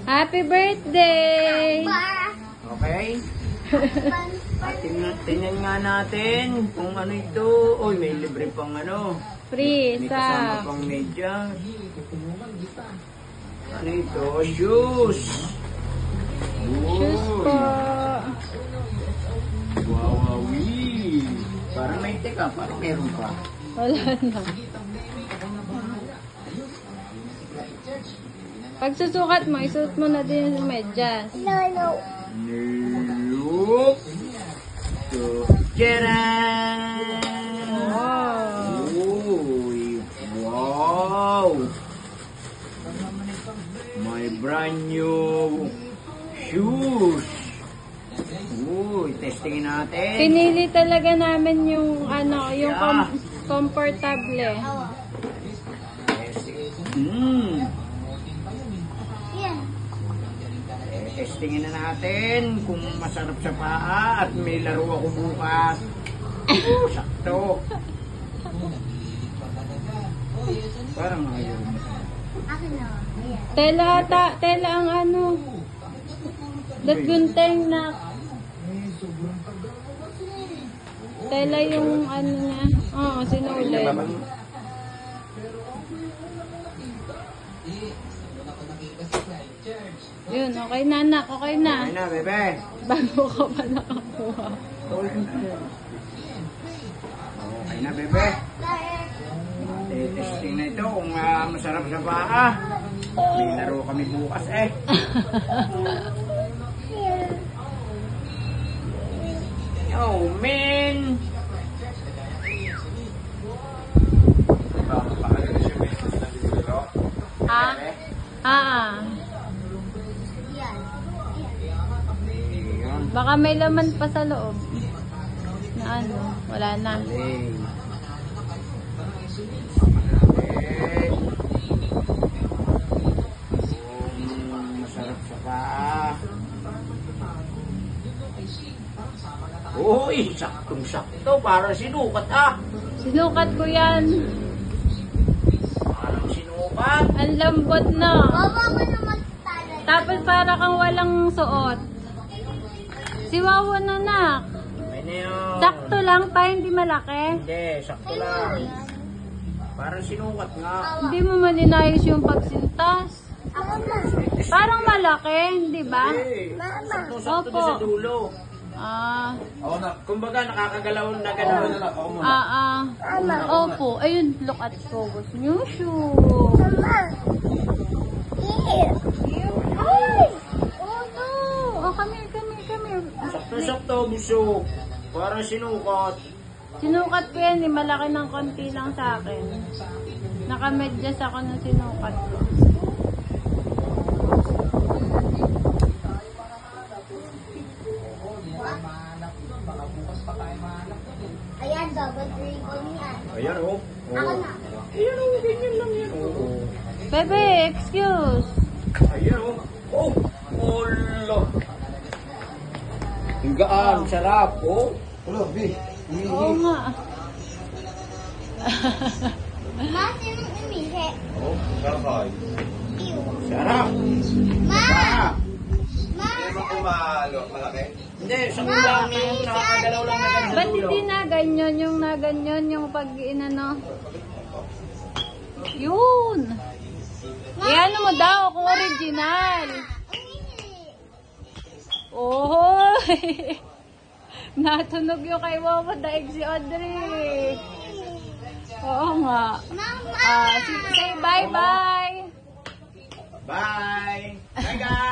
Happy birthday! Okay? At tingnan nga natin kung ano ito. Uy, may libre pang ano. Free May sa... kasama pang medyas. Ano ito? Shoes! Shoes po. Wawawi! Parang may teka, parang meron pa. Wala na. Pag susukat mo, isuot mo na din yung medyas. Nope. So, tcharan! Wow! Uy, wow! My brand new shoes! Uy, testingin natin. Pinili talaga namin yung ano, yung comfortable. Testingin na natin kung masarap sa paa at may laro ako bukas. Sakto. Parang ayaw mo. Tela ang ano. Gunting na. Tela yung ano niya. Oo, sinulit. Yun, okay na anak, okay na. Okay na, bebe. Bago ka pa nakakuha. Okay na, bebe. Testing na ito kung masarap sa paa. May laro kami bukas eh. Oh, man! Ha? Baka may laman pa sa loob. Na ano, wala na. Masarap sa paa. Uy, saktong-sakto. Para sinukat ah. Sinukat ko yan. Parang sinukat. Ang lambot na. Tapos para kang walang suot. Si Wawa na nak. May na yun. Sakto lang pa, hindi malaki. Hindi, sakto lang. Parang sinukat nga. Hindi mo man inayos yung pagsintas. Parang malaki, di ba? Sakto-sakto Opo. na sa dulo. Ah. Kumbaga nakakagalaw na gano'n. Opo. Ayun, look at Kobo's new shoe. Oh, come here. Sakto-sakto, buso. Parang sinukat. Sinukat ko yan, malaki ng konti lang sa akin. Nakamedyas ako ng sinukat ko. Ayan, double ribbon yan. Ayan o. Ako na. Ayan o, ganyan lang yan. Oo. Bebe, excuse. Ayan o. Oh, olo. Ang gaan, sarap. Oh. Ulo, B. Oo nga. Ma, sinong umihi? Oh, sarap. Ew. Sarap. Ma! Sarap. Ma! Malaki? Hindi, sakto lang yung nakakagalaw lang na ganyan sa Ba't dulo. hindi na ganyan yung pag inano? Yun. Iyan mo daw kung original. Oh, natunog yung kay Wawa daig si Audrey. Oo nga. Mama! Say bye-bye. Bye. Bye guys.